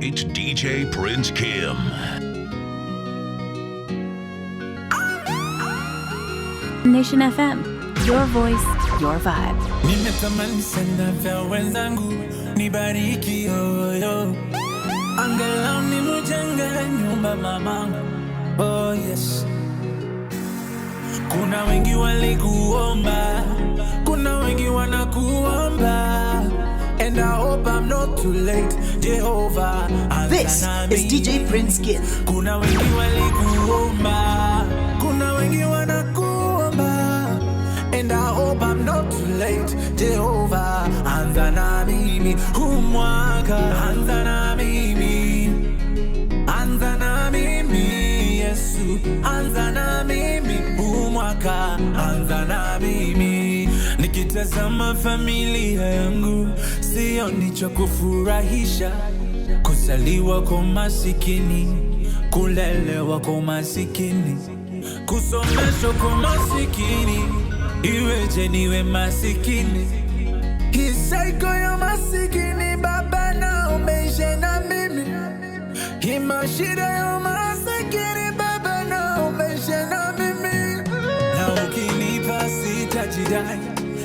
It's DJ Prince Kim. Nation FM, your voice, your vibe. Nimetamani sana vya wenzangu nibariki yoyo, angalau nimujenge nyumba mamangu. Oh yes. Kuna wengi walikuomba, kuna wengi wanakuomba, and I hope I'm not too late, Jehovah. This is DJ Prince Kim. Kuna wengi walikuomba, kuna wengi wanakuomba, and I hope I'm not too late, Jehovah. Anza na mimi humwaka, anza na mimi, anza na mimi, Yesu. Anza na mimi humwaka, anza na mimi. Nikitazama familia yangu, sioni cha kufurahisha. Kuzaliwa kwa masikini, kulelewa kwa masikini, kusomeshwa kwa masikini, iweje niwe masikini? Hii saiko ya masikini, Baba naomeshe na mimi. Hii mashida ya masikini, Baba naomeshe na mimi. Na ukinipa sitajidai,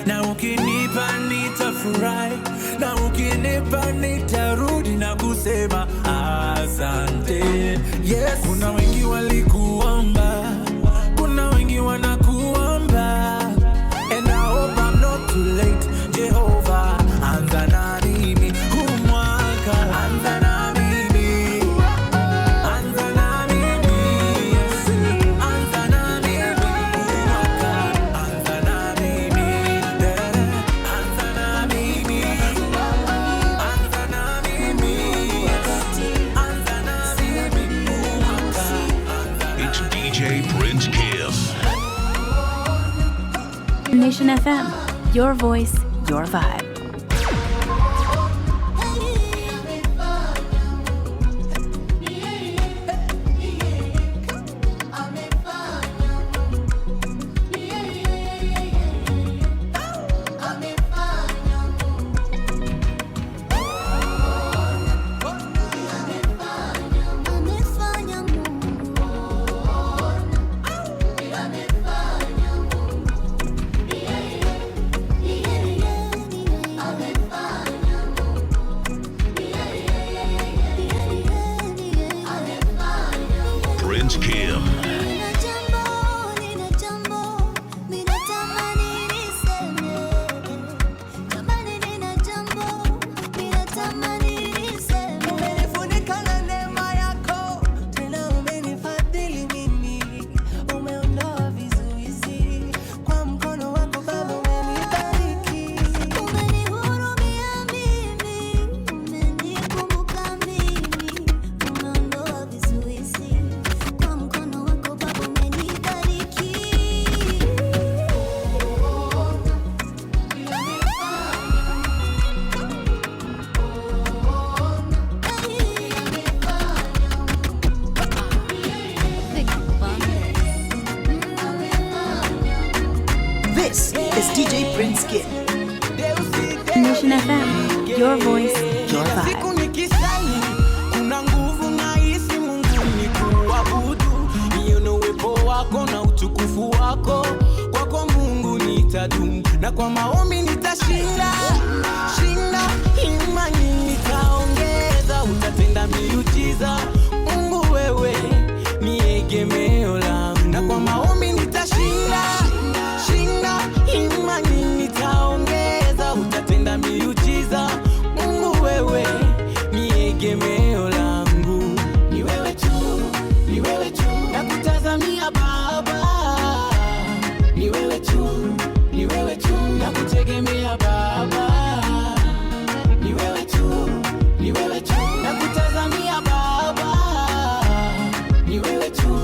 na ukinipa nitafurahi, na ukinipa nitarudi na kusema asante. Yes. Kuna wengi walikuomba, kuna wengi wanakuomba, and I hope I'm not too late, Jehovah. Anza na mimi humwaka, anza na mimi, anza na mimi, Yesu. Anza na mimi humwaka, anza na mimi, anza na mimi, anza na mimi, Yesu. Anza na mimi humwaka. It's DJ Prince Kim. Nation FM, your voice, your vibe. Prince Kim. This is DJ Prince Kim. Nation FM, your voice, your vibe. Siku nikisali, kuna nguvu nahisi Mungu ni kuabudu. Nione uwepo wako na utukufu wako. Kwako Mungu nitadumu, na kwa maombi nitashinda. Shinda imani nitaongeza, utatenda miujiza. Mungu wewe ni egemeo langu, na kwa maombi nitashinda. Shinda imani nitaongeza, utatenda miujiza. Mungu wewe ni egemeo langu. Ni wewe tu, ni wewe tu, nakutazamia Baba. Ni wewe tu, ni wewe tu, nakutegemea Baba. Ni wewe tu, ni wewe tu, nakutazamia Baba. Ni wewe tu,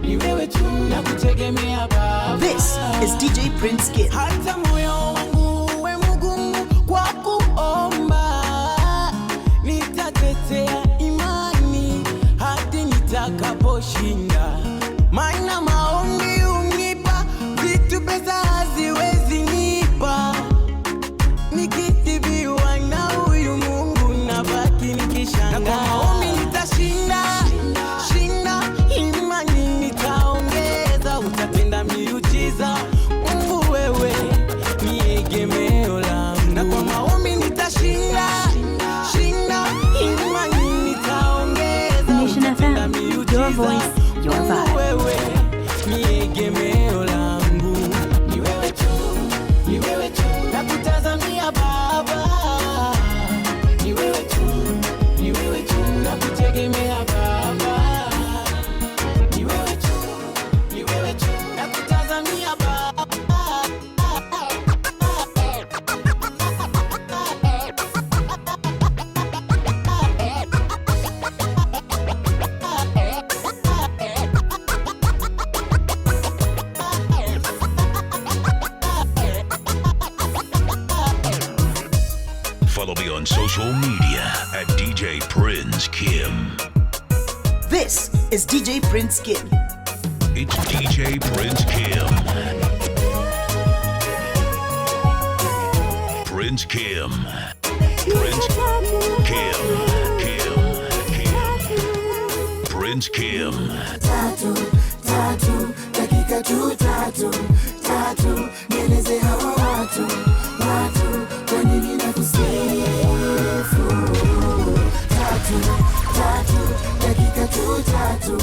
ni wewe tu, nakutegemea Baba. This is DJ Prince Kim. Hata moyo wangu uwe mgumu kwa kuomba, nitatetea imani hadi nitakaposhinda. Maana maombi unipa vitu pesa haziwezi nipa. Nikitibiwa na huyu Mungu nabaki nikishangaa. voice, your vibe. wewe ni egemeo langu, ni wewe tu, ni wewe tu, nakutazamia Baba, ni wewe tu, ni wewe tu, nakutegemea Baba, ni wewe tu, ni wewe tu, nakutazamia Baba. Follow me on social media at DJ Prince Kim. This is DJ Prince Kim. It's DJ Prince Kim. Prince Kim. Prince Kim. Prince Kim. Tatu, tatu, dakika tu tatu, tatu, nieleze hawa watu, watu, kwa nini nakusifu. Tatu, tatu, dakika tu tatu,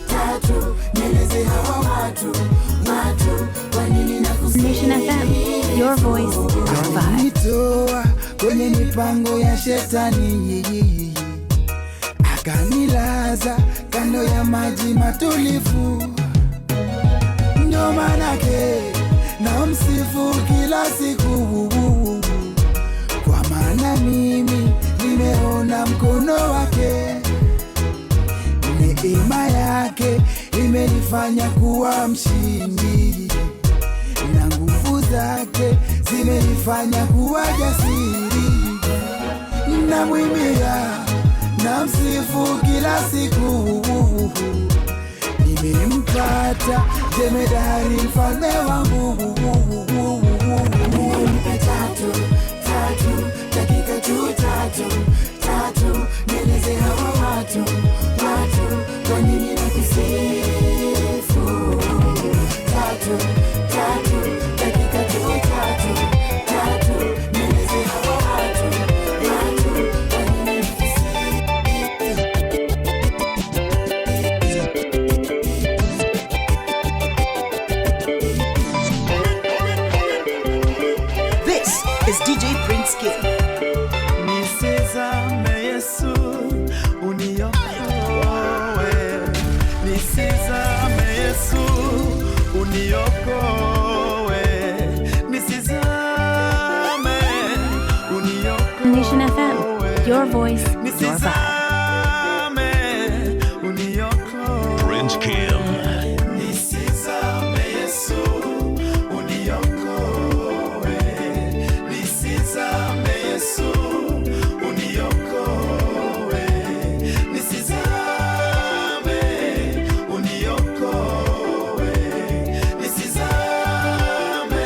tatu, nieleze hawa watu, watu, kwa nini nakusifu. Nation FM, your voice, your vibe. Nitoa kwenye mipango ya shetani, akanilaza kando ya maji matulivu. Ndio manake na msifu kila siku, kwa maana mimi nimeona mkono wake. Neema yake imenifanya kuwa mshindi, na nguvu zake zimenifanya kuwa jasiri. Namwimbia na msifu kila siku, nimempata jemedari mfalme wangu. Tatu, tatu, dakika tu tatu, tatu, nieleze hawa watu, watu, kwa nini nakusifu. Tatu, tatu, dakika tu tatu, tatu, nieleze hawa watu, watu, kwa nini nakusifu. This is DJ Prince Kim. Nisizame Yesu uniokoe, nisizame Yesu uniokoe, nisizame uniokoe. Nation FM, your voice, your vibe. Nisizame uniokoe. Prince Kim. Nisizame Yesu uniokoe, nisizame Yesu uniokoe, nisizame uniokoe, nisizame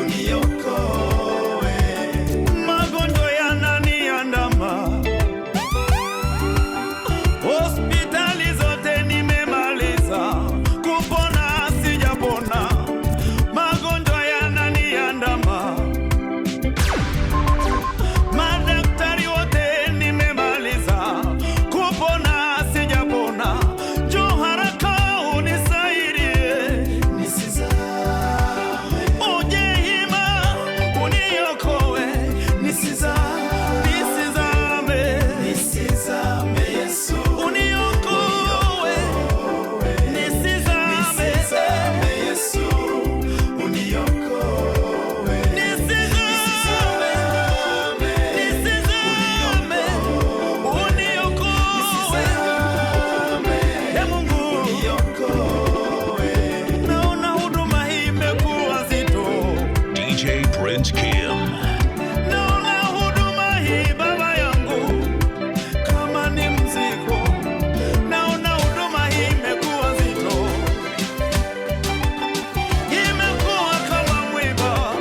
uniokoe. Magonjwa yananiandama, hospitali zote nimemaliza, kupona sijapona. Magonjwa yananiandama, madaktari wote nimemaliza, kupona sijapona. Njoo haraka unisaidie, nisizame. Uje hima uniokoe, nisizame, nisizame, nisizame Yesu uniokoe, nisizame, nisizame Yesu uniokoe, nisizame, nisizame uniokoe, Ee Mungu uniokoe. Naona huduma hii imekuwa nzito, DJ Prince Kim. naona huduma hii Baba yangu kama ni mzigo, naona huduma hii imekuwa nzito, imekuwa kama mwiba,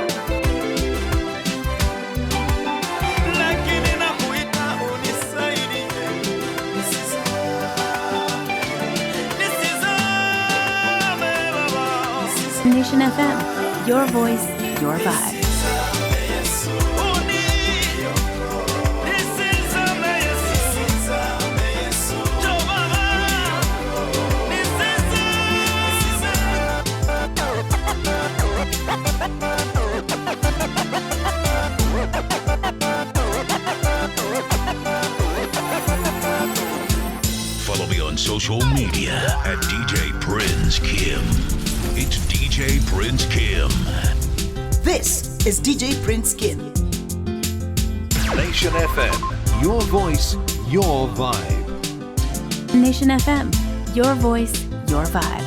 lakini nakuita unisaidie, nisizame, nisizame Baba, Nation FM, your voice, your vibe. nisizame Yesu, njoo Baba, social media at DJ Prince Kim. It's DJ Prince Kim. This is DJ Prince Kim. Nation FM, your voice, your vibe. Nation FM, your voice, your vibe.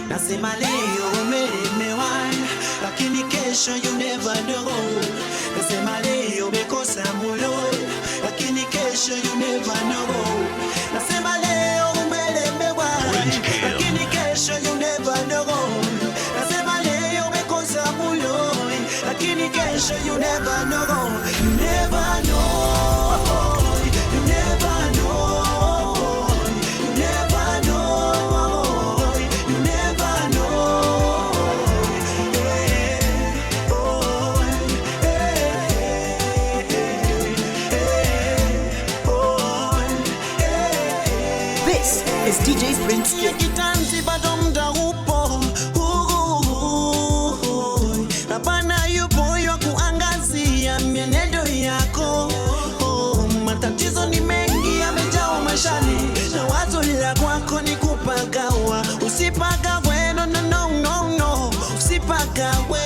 Nasema leo umelemewa, lakini kesho you never know. Nasema leo umekosa mulo, lakini kesho you never know. Nasema leo umelemewa, lakini kesho you never know. Nasema leo umekosa mulo, lakini kesho you never know. You never know. You never know. You never know. You never know. This is DJ Prince Kim. Kitanzi bado muda upo, hapana yupo ya kuangazia mienendo yako. Matatizo ni mengi yamejaa maishani, na wazo la kwako ni kupagawa. Usipagawe, no no no no no, usipagawe.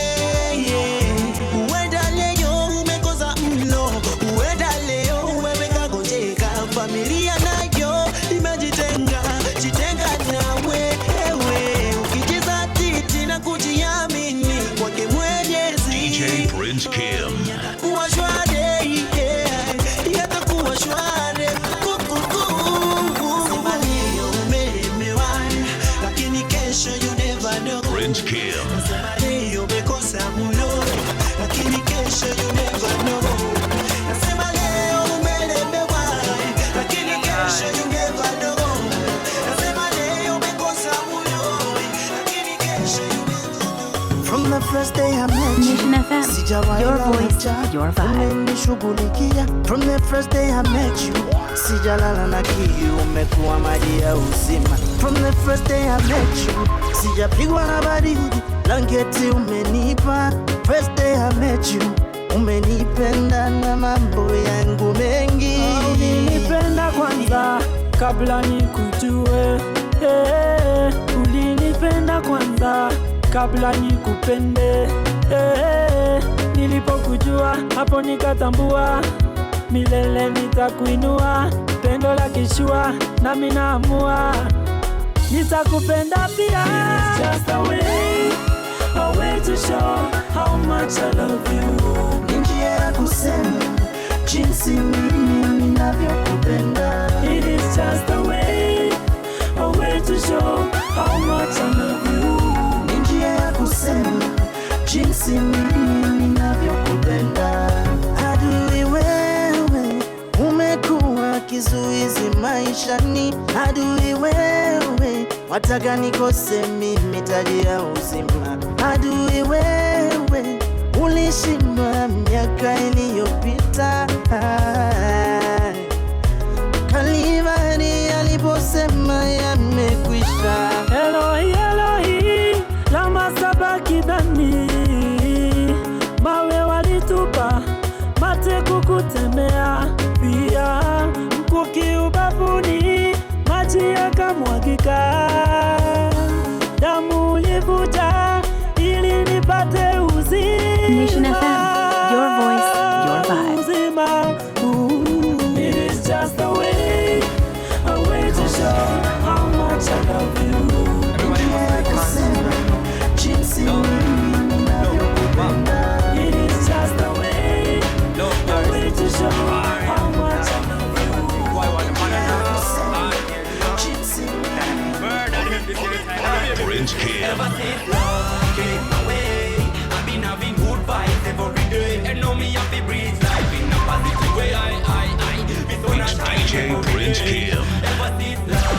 Uenda leo umekosa mlo, uenda leo wewe kagonjeka, familia nayo imejitenga, jitenga nawe ewe, ukijizatiti na kujiamini kwake Mwenyezi. DJ Prince Kim. Kuwa shwari, yatakuwa shwari. Sema leo umelemewa, lakini kesho you never know. Prince Kim. Sema leo umekosa mulo, lakini kesho you never know. Nasema leo umelemewa, lakini kesho you never know. Nasema leo umekosa mulo, lakini kesho you never know. From the first day I met you, Nation FM, your voice, your vibe. umenishughulikia. From the first day I met you, sijalala na kiu, umekuwa maji ya uzima. From the first day I met you, sijapigwa na baridi, blanketi umenipa. First day I met you, umenipenda na mambo yangu mengi. Ulinipenda kwanza kabla nikujue, ulinipenda kwanza kabla nikupende, nilipokujua hapo nikatambua, milele nitakuinua, pendo la kishua nami naamua, nitakupenda pia. It's just a way to show how much I love you. Ni njia ya kusema jinsi mimi ninavyokupenda. It is just a way to show how much I love you. Ni njia ya kusema jinsi mimi ninavyokupenda. Adui wewe, umekuwa kizuizi maishani. Adui wewe, wataka nikose mimi taji ya uzima. Adui wewe, ulishindwa miaka iliyopita. Kalvari aliposema yamekwisha. Elohi, Elohi, lama sabakithani. Mawe walitupa, mate kukutemea, pia mkuki ubavuni, maji yakamwagika. Damu ulivuja ili nipate uzima. Nation FM, your voice, your vibe. Uzima. It is just a way to show how much I love you. Jinsi mimi ninavyokupenda. It is just a way to show how much I love you. Prince Kim. It's DJ Prince Kim.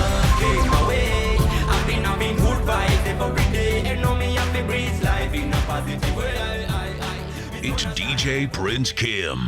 It's DJ Prince Kim.